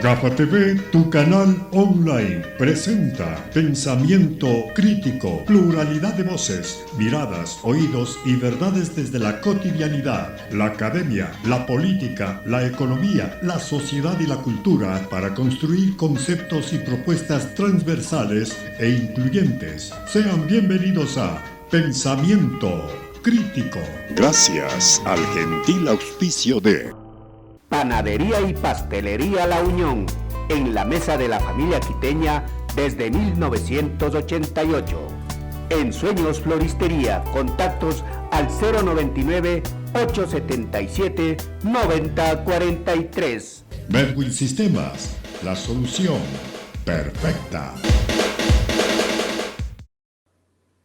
GAFA TV, tu canal online, presenta pensamiento crítico, pluralidad de voces, miradas, oídos y verdades desde la cotidianidad, la academia, la política, la economía, la sociedad y la cultura para construir conceptos y propuestas transversales e incluyentes. Sean bienvenidos a Pensamiento Crítico. Gracias al gentil auspicio de Panadería y Pastelería La Unión, en la mesa de la familia quiteña desde 1988. En Sueños Floristería, contactos al 099-877-9043. Medwin Sistemas, la solución perfecta.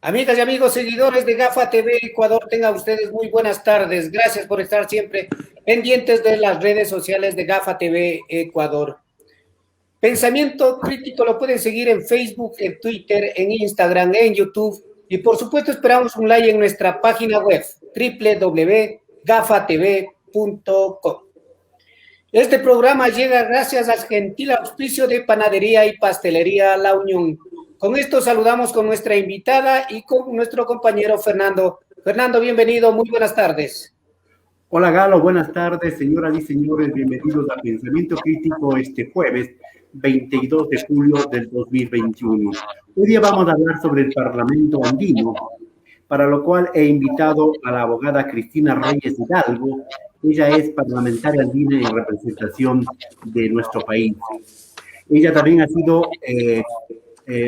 Amigas y amigos, seguidores de GAFA TV Ecuador, tengan ustedes muy buenas tardes. Gracias por estar siempre pendientes de las redes sociales de GAFA TV Ecuador. Pensamiento Crítico lo pueden seguir en Facebook, en Twitter, en Instagram, en YouTube. Y por supuesto esperamos un like en nuestra página web, www.gafatv.com. Este programa llega gracias al gentil auspicio de Panadería y Pastelería La Unión. Con esto saludamos con nuestra invitada y con nuestro compañero Fernando. Fernando, bienvenido, muy buenas tardes. Hola Galo, buenas tardes, señoras y señores, bienvenidos a Pensamiento Crítico este jueves 22 de julio del 2021. Hoy día vamos a hablar sobre el Parlamento andino, para lo cual he invitado a la abogada Cristina Reyes Hidalgo. Ella es parlamentaria andina en representación de nuestro país. Ella también ha sido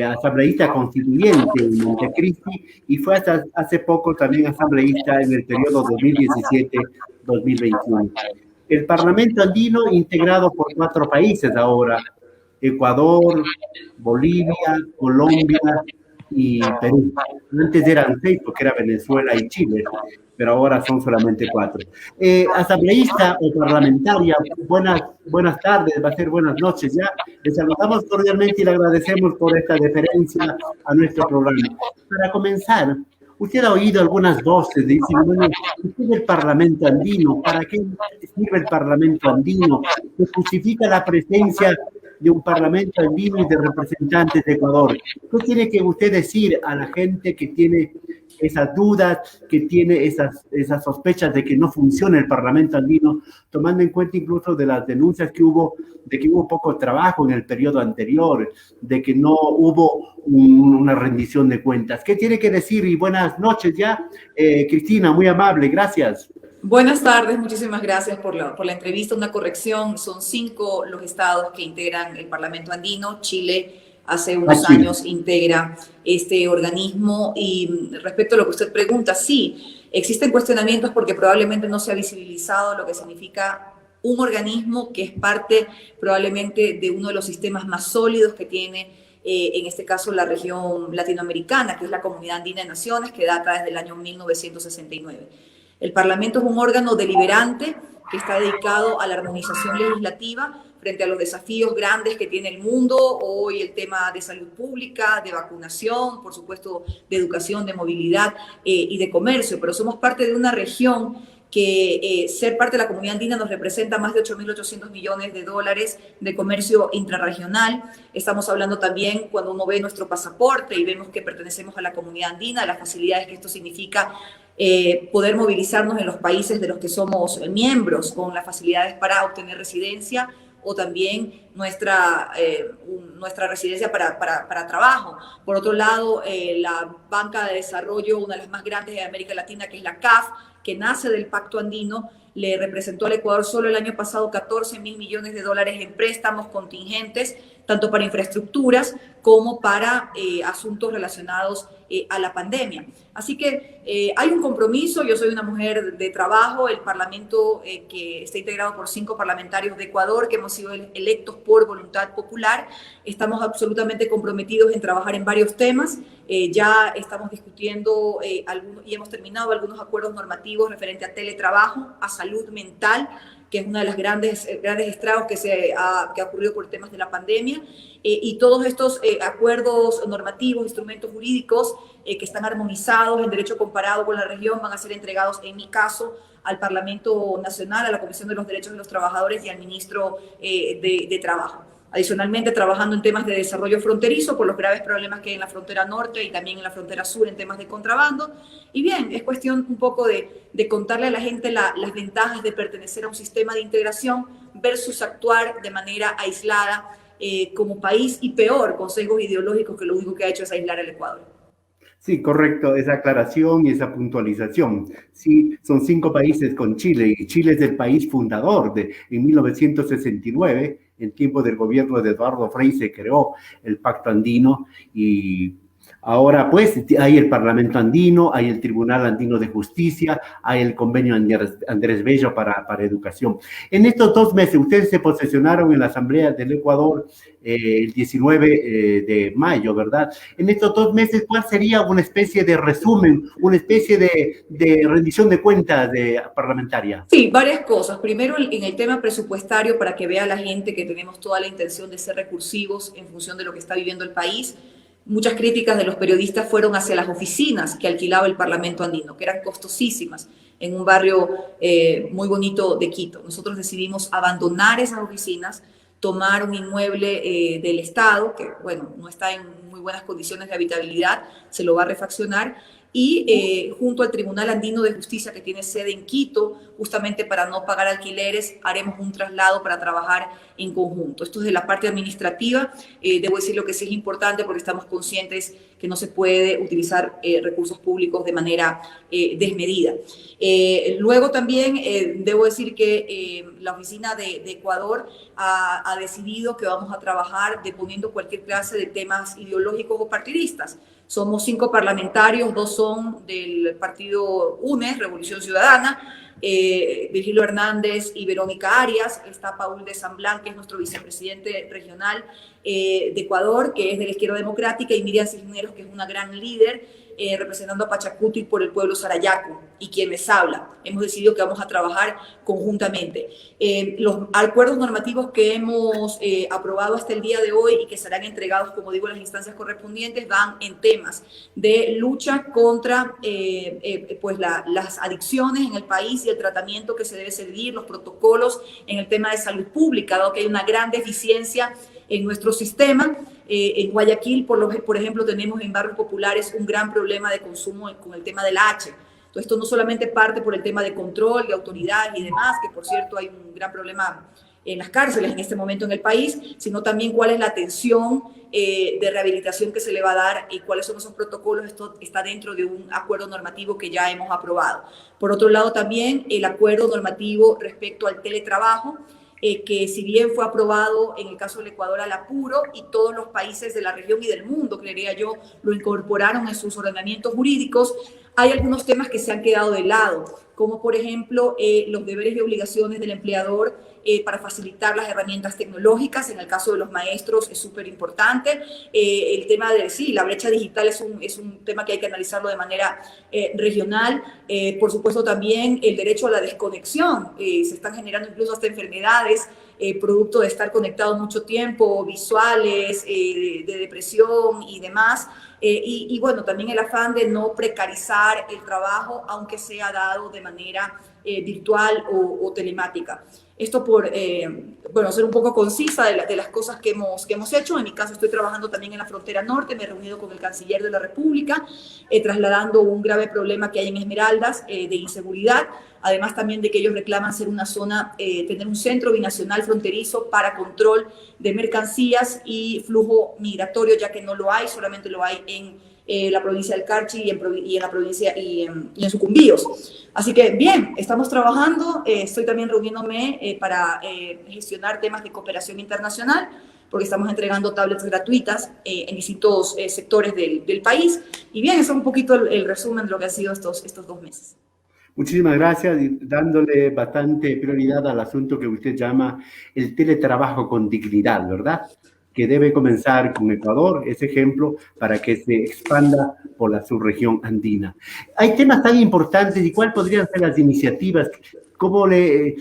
asambleísta constituyente en Montecristi y fue hasta hace poco también asambleísta en el periodo 2017-2021. El Parlamento andino integrado por 4 países ahora: Ecuador, Bolivia, Colombia y Perú. Antes eran 6 porque era Venezuela y Chile, pero ahora son solamente 4. Asambleísta o parlamentaria, buenas tardes, va a ser buenas noches ya. Le saludamos cordialmente y le agradecemos por esta deferencia a nuestro programa. Para comenzar, usted ha oído algunas voces, dicen, bueno, ¿qué es el Parlamento andino? ¿Para qué sirve el Parlamento andino? ¿Se justifica la presencia de un Parlamento andino y de representantes de Ecuador? ¿Qué tiene que usted decir a la gente que tiene esas dudas, que tiene esas sospechas de que no funciona el Parlamento andino, tomando en cuenta incluso de las denuncias que hubo, de que hubo poco trabajo en el periodo anterior, de que no hubo una rendición de cuentas? ¿Qué tiene que decir? Y buenas noches ya, Cristina, muy amable, gracias. Buenas tardes, muchísimas gracias por la entrevista. Una corrección, son 5 los estados que integran el Parlamento andino. Chile hace unos años integra este organismo. Y respecto a lo que usted pregunta, sí, existen cuestionamientos porque probablemente no se ha visibilizado lo que significa un organismo que es parte probablemente de uno de los sistemas más sólidos que tiene en este caso la región latinoamericana, que es la Comunidad Andina de Naciones, que data desde el año 1969. El Parlamento es un órgano deliberante que está dedicado a la armonización legislativa frente a los desafíos grandes que tiene el mundo, hoy el tema de salud pública, de vacunación, por supuesto de educación, de movilidad y de comercio, pero somos parte de una región que ser parte de la Comunidad Andina nos representa más de 8.800 millones de dólares de comercio intrarregional. Estamos hablando también, cuando uno ve nuestro pasaporte y vemos que pertenecemos a la Comunidad Andina, las facilidades que esto significa, poder movilizarnos en los países de los que somos miembros, con las facilidades para obtener residencia o también nuestra residencia para trabajo. Por otro lado, la banca de desarrollo, una de las más grandes de América Latina, que es la CAF, que nace del Pacto Andino, le representó al Ecuador solo el año pasado 14.000 millones de dólares en préstamos contingentes, tanto para infraestructuras como para asuntos relacionados a la pandemia. Así que hay un compromiso. Yo soy una mujer de trabajo. El Parlamento, que está integrado por 5 parlamentarios de Ecuador, que hemos sido electos por voluntad popular, estamos absolutamente comprometidos en trabajar en varios temas. Ya estamos discutiendo y hemos terminado algunos acuerdos normativos referentes a teletrabajo, a salud mental, que es una de las grandes estragos que ha ocurrido por temas de la pandemia, y todos estos acuerdos normativos, instrumentos jurídicos que están armonizados en derecho comparado con la región van a ser entregados, en mi caso, al Parlamento Nacional, a la Comisión de los Derechos de los Trabajadores y al Ministro de Trabajo. Adicionalmente, trabajando en temas de desarrollo fronterizo por los graves problemas que hay en la frontera norte y también en la frontera sur en temas de contrabando. Y bien, es cuestión un poco de contarle a la gente las ventajas de pertenecer a un sistema de integración versus actuar de manera aislada como país, y peor, con sesgos ideológicos que lo único que ha hecho es aislar al Ecuador. Sí, correcto, esa aclaración y esa puntualización. Sí, son 5 países con Chile, y Chile es el país fundador en 1969, en tiempo del gobierno de Eduardo Frei, se creó el Pacto Andino, y ahora pues hay el Parlamento Andino, hay el Tribunal Andino de Justicia, hay el convenio Andrés Bello para educación. En estos 2 meses, ustedes se posesionaron en la Asamblea del Ecuador el 19 de mayo, ¿verdad? En estos 2 meses, ¿cuál sería una especie de resumen, una especie de rendición de cuentas parlamentaria? Sí, varias cosas. Primero, en el tema presupuestario, para que vea la gente que tenemos toda la intención de ser recursivos en función de lo que está viviendo el país. Muchas críticas de los periodistas fueron hacia las oficinas que alquilaba el Parlamento Andino, que eran costosísimas en un barrio muy bonito de Quito. Nosotros decidimos abandonar esas oficinas, tomar un inmueble del Estado, que bueno, no está en muy buenas condiciones de habitabilidad, se lo va a refaccionar, y junto al Tribunal Andino de Justicia, que tiene sede en Quito, justamente para no pagar alquileres, haremos un traslado para trabajar en conjunto. Esto es de la parte administrativa. Debo decir lo que sí es importante, porque estamos conscientes que no se puede utilizar recursos públicos de manera desmedida. Luego también debo decir que la oficina de Ecuador ha decidido que vamos a trabajar deponiendo cualquier clase de temas ideológicos o partidistas. Somos 5 parlamentarios, 2 son del partido UNES, Revolución Ciudadana, Virgilio Hernández y Verónica Arias. Está Paul de Samblán, que es nuestro vicepresidente regional de Ecuador, que es de la Izquierda Democrática, y Miriam Cisneros, que es una gran líder representando a Pachacuti por el pueblo Sarayaco, y quien les habla. Hemos decidido que vamos a trabajar conjuntamente. Los acuerdos normativos que hemos aprobado hasta el día de hoy y que serán entregados, como digo, a las instancias correspondientes, van en temas de lucha contra pues las adicciones en el país y el tratamiento que se debe seguir, los protocolos en el tema de salud pública, dado que hay una gran deficiencia en nuestro sistema. En Guayaquil, por ejemplo, tenemos en barrios populares un gran problema de consumo con el tema del H. Entonces, esto no solamente parte por el tema de control, de autoridad y demás, que por cierto hay un gran problema en las cárceles en este momento en el país, sino también cuál es la atención de rehabilitación que se le va a dar y cuáles son esos protocolos. Esto está dentro de un acuerdo normativo que ya hemos aprobado. Por otro lado, también el acuerdo normativo respecto al teletrabajo, que si bien fue aprobado en el caso del Ecuador al apuro, y todos los países de la región y del mundo, creería yo, lo incorporaron en sus ordenamientos jurídicos, hay algunos temas que se han quedado de lado, como por ejemplo los deberes y obligaciones del empleador para facilitar las herramientas tecnológicas. En el caso de los maestros es súper importante. El tema de, sí, la brecha digital es un tema que hay que analizarlo de manera regional. Por supuesto también el derecho a la desconexión. Se están generando incluso hasta enfermedades producto de estar conectado mucho tiempo, visuales, de depresión y demás. Y bueno, también el afán de no precarizar el trabajo, aunque sea dado de manera virtual o telemática. Esto por, bueno, ser un poco concisa de las cosas que hemos hecho. En mi caso estoy trabajando también en la frontera norte, me he reunido con el canciller de la República, trasladando un grave problema que hay en Esmeraldas de inseguridad, además también de que ellos reclaman ser una zona, tener un centro binacional fronterizo para control de mercancías y flujo migratorio, ya que no lo hay, solamente lo hay en la provincia del Carchi y en la provincia y en Sucumbíos. Así que bien, estamos trabajando. Estoy también reuniéndome para gestionar temas de cooperación internacional, porque estamos entregando tablets gratuitas en distintos sectores del país. Y bien, eso es un poquito el resumen de lo que han sido estos 2 meses. Muchísimas gracias, y dándole bastante prioridad al asunto que usted llama el teletrabajo con dignidad, ¿verdad? Que debe comenzar con Ecuador, ese ejemplo, para que se expanda por la subregión andina. Hay temas tan importantes, y cuáles podrían ser las iniciativas ¿Cómo le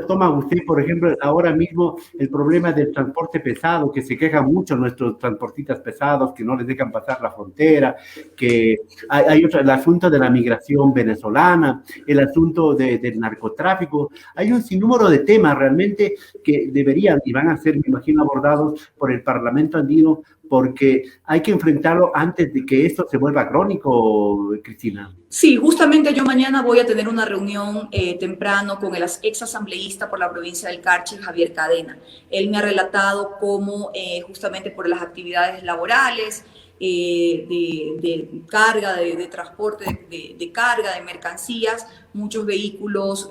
toma usted, por ejemplo, ahora mismo el problema del transporte pesado, que se quejan mucho nuestros transportistas pesados, que no les dejan pasar la frontera, que hay otro, el asunto de la migración venezolana, el asunto del narcotráfico? Hay un sinnúmero de temas realmente que deberían y van a ser, me imagino, abordados por el Parlamento andino, porque hay que enfrentarlo antes de que esto se vuelva crónico, Cristina. Sí, justamente yo mañana voy a tener una reunión temprano con el ex asambleísta por la provincia del Carchi, Javier Cadena. Él me ha relatado cómo justamente por las actividades laborales, de carga, de transporte, de carga, de mercancías, muchos vehículos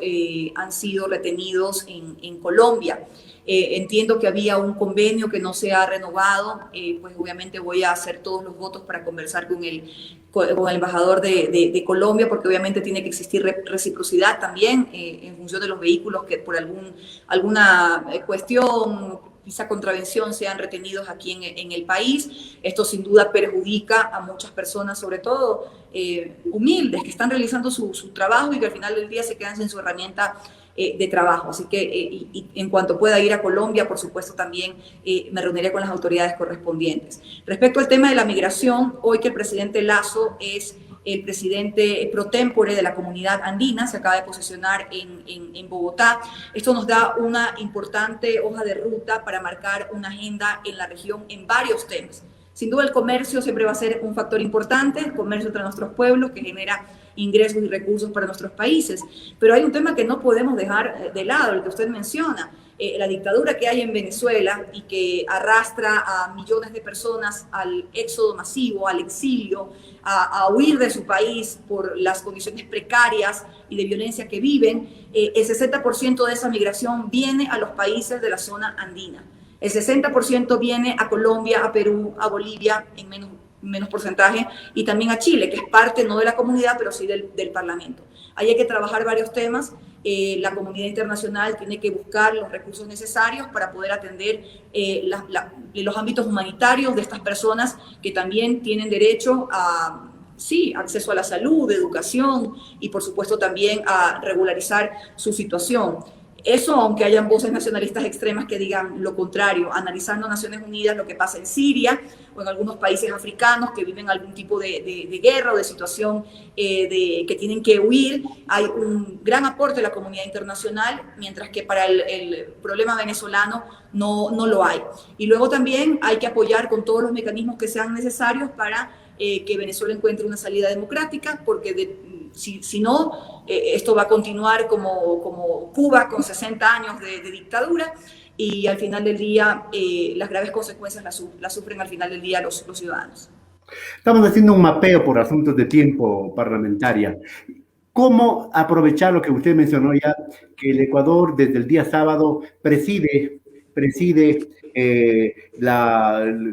han sido retenidos en Colombia. Entiendo que había un convenio que no se ha renovado, pues obviamente voy a hacer todos los votos para conversar con el embajador de Colombia, porque obviamente tiene que existir reciprocidad también en función de los vehículos que por alguna cuestión, quizá contravención, sean retenidos aquí en el país. Esto sin duda perjudica a muchas personas, sobre todo humildes, que están realizando su trabajo y que al final del día se quedan sin su herramienta de trabajo. Así que y en cuanto pueda ir a Colombia, por supuesto también me reuniré con las autoridades correspondientes. Respecto al tema de la migración, hoy que el presidente Lasso es el presidente pro tempore de la comunidad andina, se acaba de posicionar en Bogotá. Esto nos da una importante hoja de ruta para marcar una agenda en la región en varios temas. Sin duda el comercio siempre va a ser un factor importante, el comercio entre nuestros pueblos que genera ingresos y recursos para nuestros países. Pero hay un tema que no podemos dejar de lado, el que usted menciona, la dictadura que hay en Venezuela y que arrastra a millones de personas al éxodo masivo, al exilio, a huir de su país por las condiciones precarias y de violencia que viven. El 60% de esa migración viene a los países de la zona andina. El 60% viene a Colombia, a Perú, a Bolivia, en menos porcentaje, y también a Chile, que es parte no de la comunidad, pero sí del Parlamento. Ahí hay que trabajar varios temas. La comunidad internacional tiene que buscar los recursos necesarios para poder atender los ámbitos humanitarios de estas personas que también tienen derecho a, sí, acceso a la salud, educación y por supuesto también a regularizar su situación. Eso, aunque hayan voces nacionalistas extremas que digan lo contrario, analizando Naciones Unidas lo que pasa en Siria o en algunos países africanos que viven algún tipo de guerra o de situación que tienen que huir, hay un gran aporte de la comunidad internacional, mientras que para el problema venezolano no lo hay. Y luego también hay que apoyar con todos los mecanismos que sean necesarios para que Venezuela encuentre una salida democrática, porque si no, esto va a continuar como Cuba con 60 años de dictadura y al final del día las graves consecuencias las sufren al final del día los ciudadanos. Estamos haciendo un mapeo por asuntos de tiempo parlamentaria. ¿Cómo aprovechar lo que usted mencionó ya, que el Ecuador desde el día sábado preside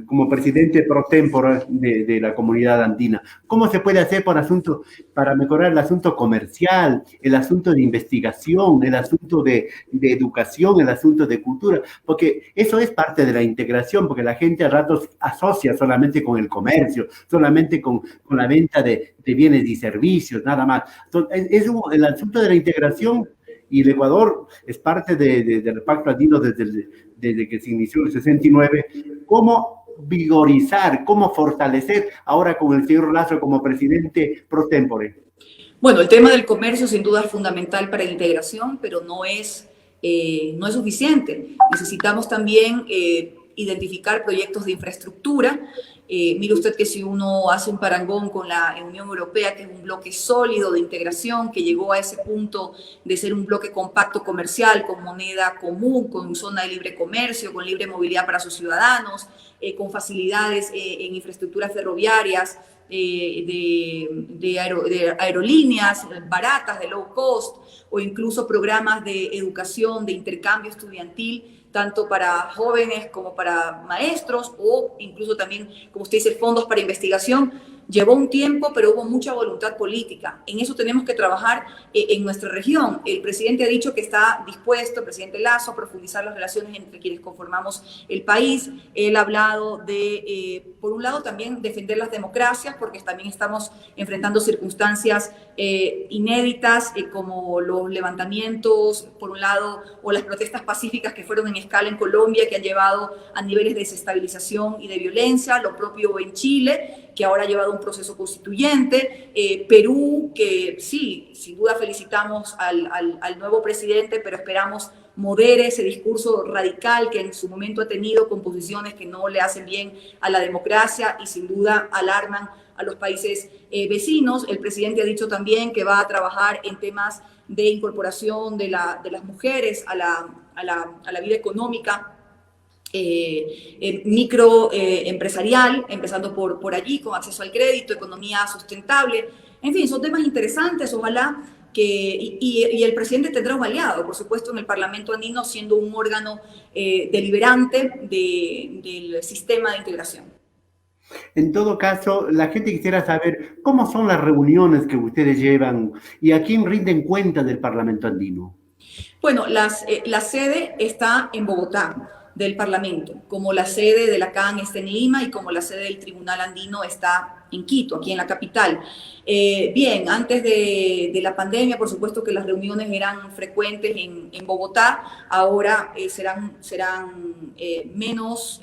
como presidente pro tempore de la comunidad andina? ¿Cómo se puede hacer para mejorar el asunto comercial, el asunto de investigación, el asunto de educación, el asunto de cultura? Porque eso es parte de la integración, porque la gente a ratos asocia solamente con el comercio, solamente con la venta de bienes y servicios, nada más. Entonces, el asunto de la integración, y el Ecuador es parte del Pacto Andino desde que se inició en el 69. ¿Cómo vigorizar, cómo fortalecer ahora con el señor Lasso como presidente pro tempore? Bueno, el tema del comercio sin duda es fundamental para la integración, pero no es suficiente. Necesitamos también identificar proyectos de infraestructura. Mire usted que si uno hace un parangón con la Unión Europea, que es un bloque sólido de integración, que llegó a ese punto de ser un bloque compacto comercial, con moneda común, con zona de libre comercio, con libre movilidad para sus ciudadanos, con facilidades en infraestructuras ferroviarias, de aerolíneas baratas, de low cost, o incluso programas de educación, de intercambio estudiantil, tanto para jóvenes como para maestros, o incluso también, como usted dice, fondos para investigación. Llevó un tiempo, pero hubo mucha voluntad política. En eso tenemos que trabajar en nuestra región. El presidente ha dicho que está dispuesto, el presidente Lasso, a profundizar las relaciones entre quienes conformamos el país. Él ha hablado de, por un lado, también defender las democracias, porque también estamos enfrentando circunstancias inéditas, como los levantamientos, por un lado, o las protestas pacíficas que fueron en escala en Colombia, que han llevado a niveles de desestabilización y de violencia, lo propio en Chile, que ahora ha llevado un proceso constituyente, Perú, que sí, sin duda felicitamos al nuevo presidente, pero esperamos modere ese discurso radical que en su momento ha tenido con posiciones que no le hacen bien a la democracia y sin duda alarman a los países vecinos. El presidente ha dicho también que va a trabajar en temas de incorporación de las mujeres a la vida económica microempresarial, empezando por allí, con acceso al crédito, economía sustentable. En fin, son temas interesantes, ojalá y el presidente tendrá un aliado, por supuesto, en el Parlamento andino, siendo un órgano deliberante del sistema de integración. En todo caso, la gente quisiera saber cómo son las reuniones que ustedes llevan y a quién rinden cuenta del Parlamento andino. Bueno, la sede está en Bogotá, del Parlamento, como la sede de la CAN está en Lima y como la sede del Tribunal Andino está en Quito, aquí en la capital. Bien, antes de la pandemia, por supuesto que las reuniones eran frecuentes en Bogotá, ahora serán menos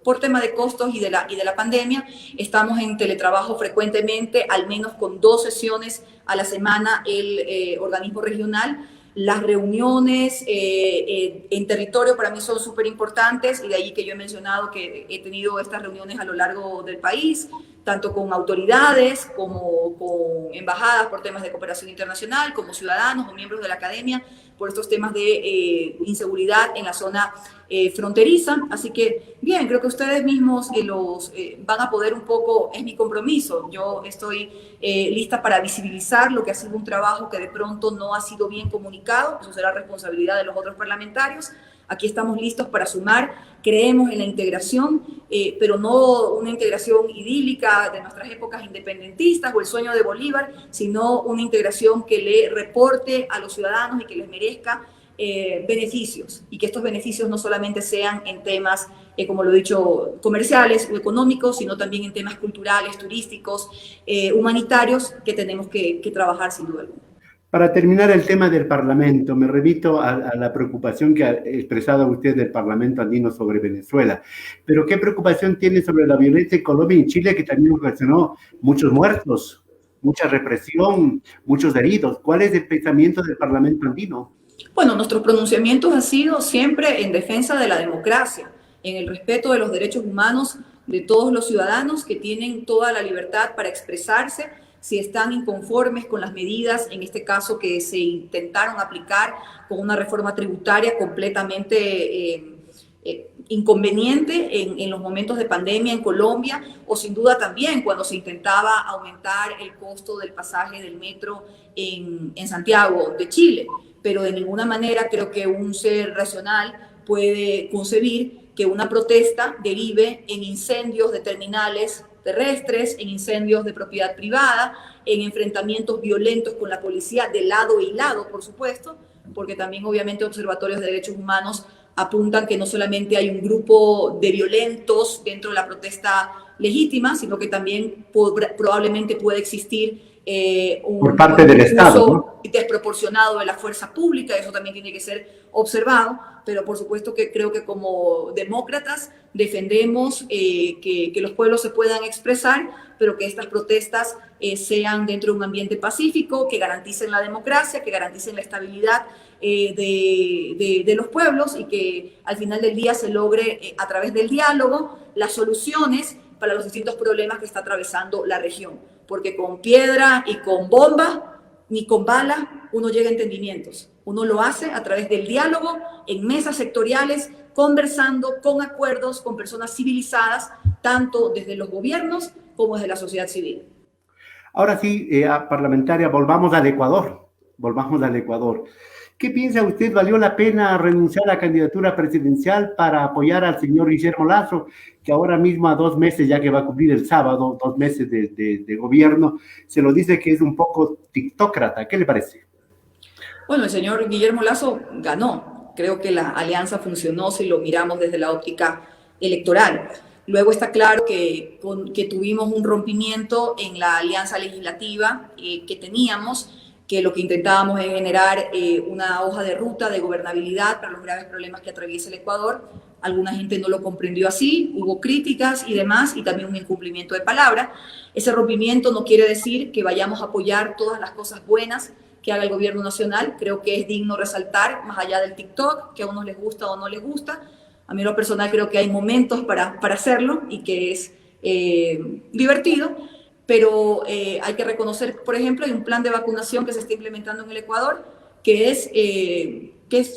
por tema de costos y de la pandemia. Estamos en teletrabajo frecuentemente, al menos con 2 sesiones a la semana el organismo regional. Las reuniones en territorio para mí son súper importantes y de ahí que yo he mencionado que he tenido estas reuniones a lo largo del país, tanto con autoridades como con embajadas por temas de cooperación internacional, como ciudadanos o miembros de la academia por estos temas de inseguridad en la zona fronteriza. Así que, bien, creo que ustedes mismos van a poder un poco, es mi compromiso. Yo estoy lista para visibilizar lo que ha sido un trabajo que de pronto no ha sido bien comunicado. Eso será responsabilidad de los otros parlamentarios. Aquí estamos listos para sumar, creemos en la integración, pero no una integración idílica de nuestras épocas independentistas o el sueño de Bolívar, sino una integración que le reporte a los ciudadanos y que les merezca beneficios, y que estos beneficios no solamente sean en temas, como lo he dicho, comerciales o económicos, sino también en temas culturales, turísticos, humanitarios, que tenemos que trabajar sin duda alguna. Para terminar el tema del Parlamento, me remito a la preocupación que ha expresado usted del Parlamento andino sobre Venezuela. Pero ¿qué preocupación tiene sobre la violencia en Colombia y en Chile, que también ocasionó muchos muertos, mucha represión, muchos heridos? ¿Cuál es el pensamiento del Parlamento andino? Bueno, nuestros pronunciamientos han sido siempre en defensa de la democracia, en el respeto de los derechos humanos de todos los ciudadanos que tienen toda la libertad para expresarse. Si están inconformes con las medidas, en este caso que se intentaron aplicar con una reforma tributaria completamente inconveniente en los momentos de pandemia en Colombia, o sin duda también cuando se intentaba aumentar el costo del pasaje del metro en Santiago de Chile. Pero de ninguna manera creo que un ser racional puede concebir que una protesta derive en incendios de terminales terrestres, en incendios de propiedad privada, en enfrentamientos violentos con la policía de lado y lado, por supuesto, porque también obviamente observatorios de derechos humanos apuntan que no solamente hay un grupo de violentos dentro de la protesta legítima, sino que también probablemente puede existir por parte del Estado, ¿no?, desproporcionado de la fuerza pública. Eso también tiene que ser observado, pero por supuesto que creo que como demócratas defendemos que los pueblos se puedan expresar, pero que estas protestas sean dentro de un ambiente pacífico, que garanticen la democracia, que garanticen la estabilidad de los pueblos, y que al final del día se logre a través del diálogo las soluciones para los distintos problemas que está atravesando la región. Porque con piedra y con bomba, ni con bala, uno llega a entendimientos. Uno lo hace a través del diálogo, en mesas sectoriales, conversando, con acuerdos, con personas civilizadas, tanto desde los gobiernos como desde la sociedad civil. Ahora sí, parlamentaria, volvamos al Ecuador. ¿Qué piensa usted? ¿Valió la pena renunciar a la candidatura presidencial para apoyar al señor Guillermo Lasso, que ahora mismo a 2 meses, ya que va a cumplir el sábado, 2 meses de gobierno, se lo dice que es un poco tiktócrata? ¿Qué le parece? Bueno, el señor Guillermo Lasso ganó. Creo que la alianza funcionó si lo miramos desde la óptica electoral. Luego está claro que tuvimos un rompimiento en la alianza legislativa que teníamos, que lo que intentábamos es generar una hoja de ruta de gobernabilidad para los graves problemas que atraviesa el Ecuador. Alguna gente no lo comprendió así, hubo críticas y demás, y también un incumplimiento de palabra. Ese rompimiento no quiere decir que vayamos a apoyar todas las cosas buenas que haga el gobierno nacional. Creo que es digno resaltar, más allá del TikTok, que a unos les gusta o no les gusta. A mí en lo personal creo que hay momentos para hacerlo y que es divertido, pero hay que reconocer, por ejemplo, hay un plan de vacunación que se está implementando en el Ecuador que es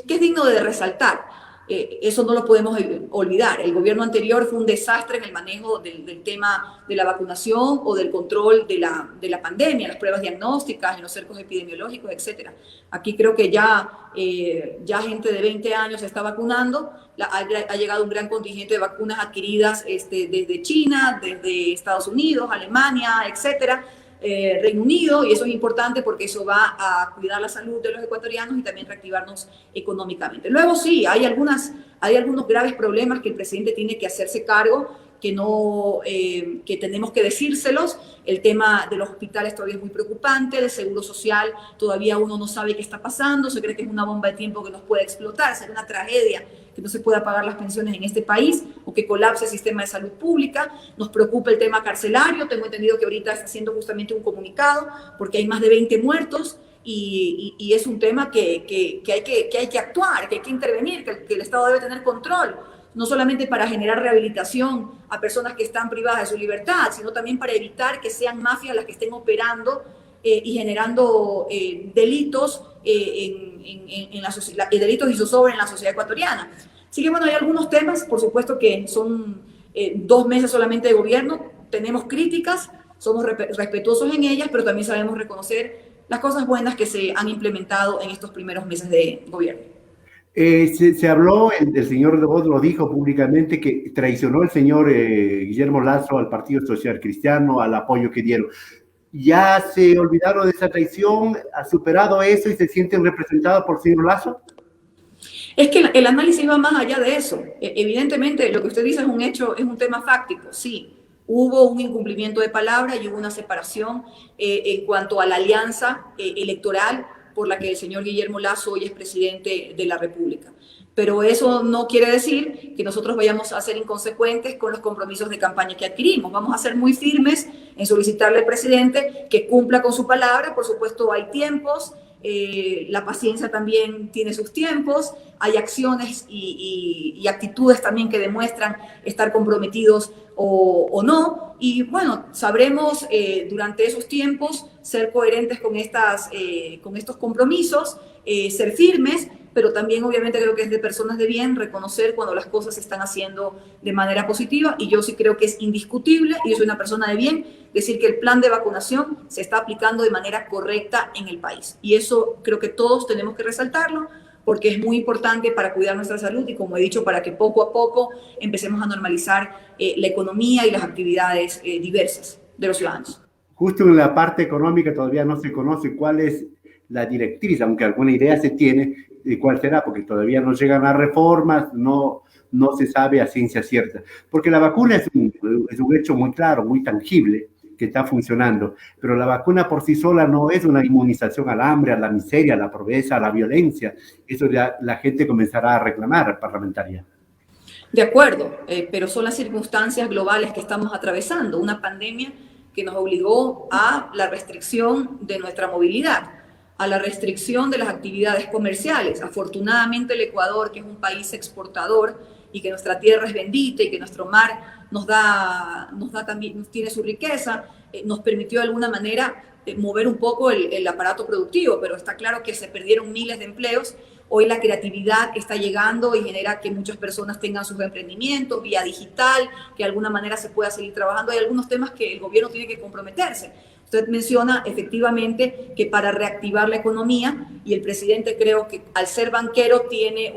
digno de resaltar. Eso no lo podemos olvidar. El gobierno anterior fue un desastre en el manejo del tema de la vacunación o del control de la pandemia, las pruebas diagnósticas, en los cercos epidemiológicos, etc. Aquí creo que ya gente de 20 años se está vacunando. Ha llegado un gran contingente de vacunas adquiridas desde China, desde Estados Unidos, Alemania, etc., Reino Unido, y eso es importante porque eso va a cuidar la salud de los ecuatorianos y también reactivarnos económicamente. Luego sí, hay algunos graves problemas que el presidente tiene que hacerse cargo, que tenemos que decírselos. El tema de los hospitales todavía es muy preocupante, del seguro social todavía uno no sabe qué está pasando, se cree que es una bomba de tiempo que nos puede explotar, será una tragedia que no se pueda pagar las pensiones en este país o que colapse el sistema de salud pública. Nos preocupa el tema carcelario. Tengo entendido que ahorita está haciendo justamente un comunicado porque hay más de 20 muertos y es un tema que hay que actuar, que hay que intervenir, que el Estado debe tener control, no solamente para generar rehabilitación a personas que están privadas de su libertad, sino también para evitar que sean mafias las que estén operando y generando delitos delitos y zozobra en la sociedad ecuatoriana. Así que bueno, hay algunos temas, por supuesto que son 2 meses solamente de gobierno, tenemos críticas, somos respetuosos en ellas, pero también sabemos reconocer las cosas buenas que se han implementado en estos primeros meses de gobierno. Se habló, el señor de Voz lo dijo públicamente, que traicionó el señor Guillermo Lasso al Partido Social Cristiano, al apoyo que dieron. ¿Ya se olvidaron de esa traición? ¿Ha superado eso y se sienten representados por el señor Lasso? Es que el análisis va más allá de eso. Evidentemente, lo que usted dice es un hecho, es un tema fáctico, sí. Hubo un incumplimiento de palabra y hubo una separación en cuanto a la alianza electoral por la que el señor Guillermo Lasso hoy es presidente de la República. Pero eso no quiere decir que nosotros vayamos a ser inconsecuentes con los compromisos de campaña que adquirimos. Vamos a ser muy firmes en solicitarle al presidente que cumpla con su palabra. Por supuesto, hay tiempos, la paciencia también tiene sus tiempos, hay acciones y actitudes también que demuestran estar comprometidos o no. Y bueno, sabremos durante esos tiempos ser coherentes con estos compromisos, ser firmes, pero también obviamente creo que es de personas de bien reconocer cuando las cosas se están haciendo de manera positiva, y yo sí creo que es indiscutible, y yo soy una persona de bien, decir que el plan de vacunación se está aplicando de manera correcta en el país. Y eso creo que todos tenemos que resaltarlo, porque es muy importante para cuidar nuestra salud y, como he dicho, para que poco a poco empecemos a normalizar la economía y las actividades diversas de los ciudadanos. Justo en la parte económica todavía no se conoce cuál es la directriz, aunque alguna idea se tiene de cuál será, porque todavía no llegan las reformas, no se sabe a ciencia cierta. Porque la vacuna es un hecho muy claro, muy tangible, que está funcionando, pero la vacuna por sí sola no es una inmunización al hambre, a la miseria, a la pobreza, a la violencia. Eso ya la gente comenzará a reclamar, parlamentaria. De acuerdo, pero son las circunstancias globales que estamos atravesando, una pandemia que nos obligó a la restricción de nuestra movilidad, a la restricción de las actividades comerciales. Afortunadamente el Ecuador, que es un país exportador y que nuestra tierra es bendita y que nuestro mar nos da también, tiene su riqueza, nos permitió de alguna manera mover un poco el aparato productivo, pero está claro que se perdieron miles de empleos. Hoy la creatividad está llegando y genera que muchas personas tengan sus emprendimientos vía digital, que de alguna manera se pueda seguir trabajando. Hay algunos temas que el gobierno tiene que comprometerse. Usted menciona efectivamente que para reactivar la economía, y el presidente, creo que al ser banquero tiene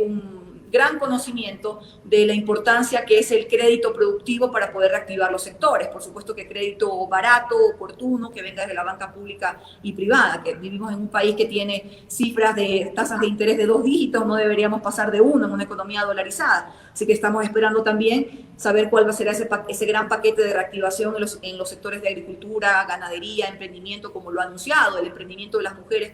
gran conocimiento de la importancia que es el crédito productivo para poder reactivar los sectores. Por supuesto que crédito barato, oportuno, que venga de la banca pública y privada, que vivimos en un país que tiene cifras de tasas de interés de 2 dígitos, no deberíamos pasar de 1 en una economía dolarizada. Así que estamos esperando también saber cuál va a ser ese gran paquete de reactivación en los sectores de agricultura, ganadería, emprendimiento, como lo ha anunciado, el emprendimiento de las mujeres,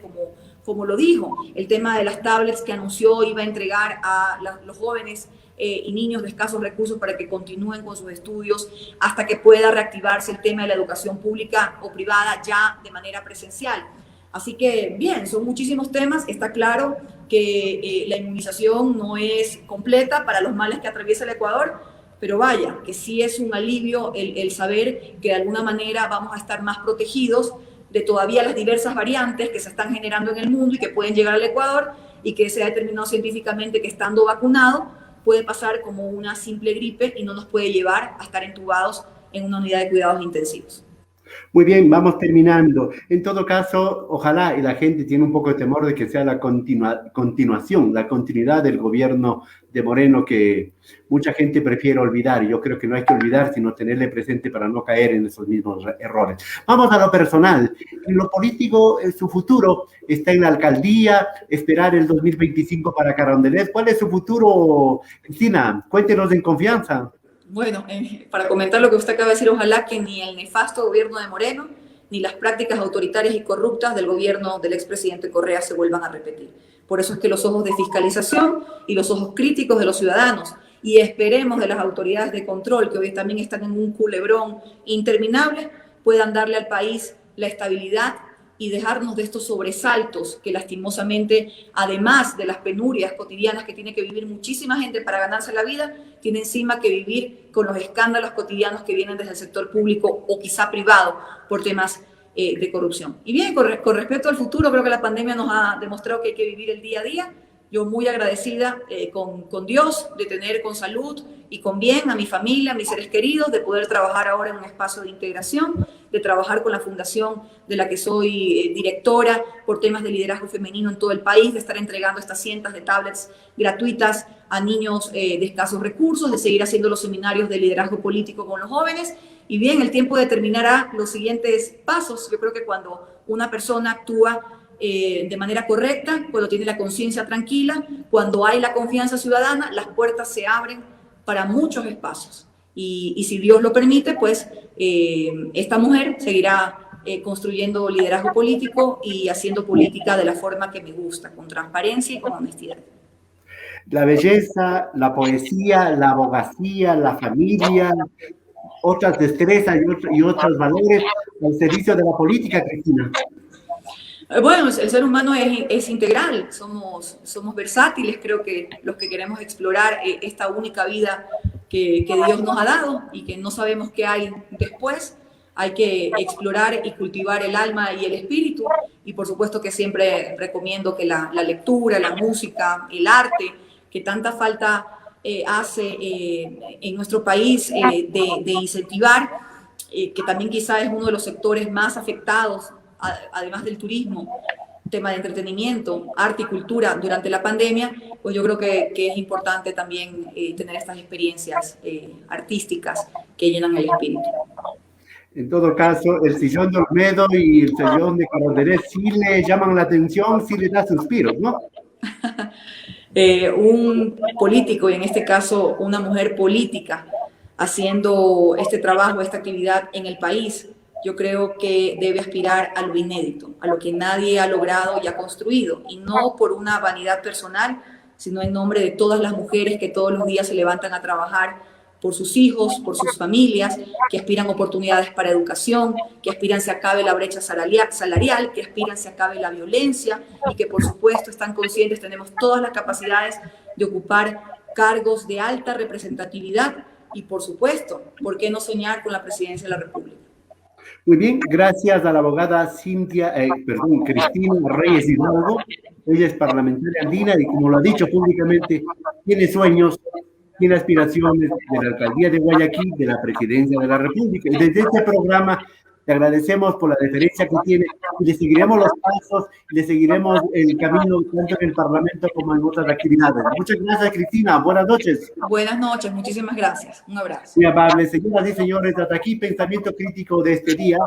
como lo dijo, el tema de las tablets que anunció iba a entregar a los jóvenes y niños de escasos recursos para que continúen con sus estudios hasta que pueda reactivarse el tema de la educación pública o privada ya de manera presencial. Así que, bien, son muchísimos temas. Está claro que la inmunización no es completa para los males que atraviesa el Ecuador, pero vaya, que sí es un alivio el saber que de alguna manera vamos a estar más protegidos de todavía las diversas variantes que se están generando en el mundo y que pueden llegar al Ecuador, y que se ha determinado científicamente que estando vacunado puede pasar como una simple gripe y no nos puede llevar a estar entubados en una unidad de cuidados intensivos. Muy bien, vamos terminando. En todo caso, ojalá, y la gente tiene un poco de temor de que sea la continuación, la continuidad del gobierno de Moreno, que mucha gente prefiere olvidar, y yo creo que no hay que olvidar, sino tenerle presente para no caer en esos mismos errores. Vamos a lo personal. En lo político, su futuro está en la alcaldía, esperar el 2025 para Carondelet. ¿Cuál es su futuro, Cristina? Cuéntenos en confianza. Bueno, para comentar lo que usted acaba de decir, ojalá que ni el nefasto gobierno de Moreno, ni las prácticas autoritarias y corruptas del gobierno del expresidente Correa se vuelvan a repetir. Por eso es que los ojos de fiscalización y los ojos críticos de los ciudadanos, y esperemos de las autoridades de control, que hoy también están en un culebrón interminable, puedan darle al país la estabilidad y dejarnos de estos sobresaltos que lastimosamente, además de las penurias cotidianas que tiene que vivir muchísima gente para ganarse la vida, tiene encima que vivir con los escándalos cotidianos que vienen desde el sector público o quizá privado por temas de corrupción. Y bien, con respecto al futuro, creo que la pandemia nos ha demostrado que hay que vivir el día a día. Yo muy agradecida con Dios de tener con salud y con bien a mi familia, a mis seres queridos, de poder trabajar ahora en un espacio de integración, de trabajar con la fundación de la que soy directora por temas de liderazgo femenino en todo el país, de estar entregando estas cientos de tablets gratuitas a niños de escasos recursos, de seguir haciendo los seminarios de liderazgo político con los jóvenes. Y bien, el tiempo determinará los siguientes pasos. Yo creo que cuando una persona actúa de manera correcta, cuando tiene la conciencia tranquila, cuando hay la confianza ciudadana, las puertas se abren para muchos espacios. Y si Dios lo permite, pues esta mujer seguirá construyendo liderazgo político y haciendo política de la forma que me gusta, con transparencia y con honestidad. La belleza, la poesía, la abogacía, la familia, otras destrezas y otros valores al servicio de la política, Cristina. Bueno, el ser humano es integral, somos versátiles. Creo que los que queremos explorar esta única vida que Dios nos ha dado y que no sabemos qué hay después, hay que explorar y cultivar el alma y el espíritu. Y por supuesto que siempre recomiendo que la lectura, la música, el arte, que tanta falta hace en nuestro país de incentivar, que también quizá es uno de los sectores más afectados, además del turismo, tema de entretenimiento, arte y cultura durante la pandemia, pues yo creo que es importante también tener estas experiencias artísticas que llenan el espíritu. En todo caso, el sillón de Olmedo y el sillón de Carondelet sí le llaman la atención, sí le da suspiros, ¿no? Un político, y en este caso una mujer política, haciendo este trabajo, esta actividad en el país, yo creo que debe aspirar a lo inédito, a lo que nadie ha logrado y ha construido, y no por una vanidad personal, sino en nombre de todas las mujeres que todos los días se levantan a trabajar por sus hijos, por sus familias, que aspiran oportunidades para educación, que aspiran se acabe la brecha salarial, que aspiran se acabe la violencia y que por supuesto están conscientes, tenemos todas las capacidades de ocupar cargos de alta representatividad y por supuesto, ¿por qué no soñar con la presidencia de la República? Muy bien, gracias a la abogada Cristina Reyes Hidalgo. Ella es parlamentaria andina y, como lo ha dicho públicamente, tiene sueños, tiene aspiraciones de la alcaldía de Guayaquil, de la presidencia de la República. Y desde este programa Le agradecemos por la deferencia que tiene y le seguiremos los pasos, le seguiremos el camino tanto en el Parlamento como en otras actividades. Muchas gracias, Cristina. Buenas noches. Buenas noches, muchísimas gracias. Un abrazo. Muy amable, señoras y señores, hasta aquí pensamiento crítico de este día,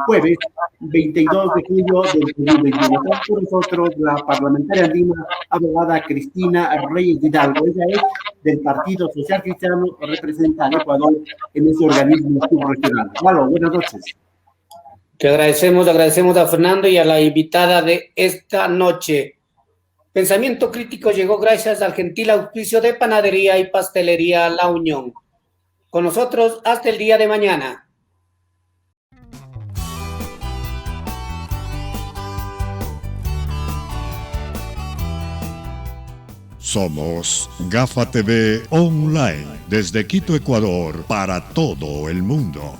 jueves 22 de julio del 2021. Está con nosotros la parlamentaria andina, abogada Cristina Reyes Hidalgo. Ella es del Partido Social Cristiano, representa al Ecuador en ese organismo subregional. Claro, buenas noches. Que agradecemos a Fernando y a la invitada de esta noche. Pensamiento crítico llegó gracias al gentil auspicio de Panadería y Pastelería La Unión. Con nosotros hasta el día de mañana. Somos Gafa TV Online, desde Quito, Ecuador, para todo el mundo.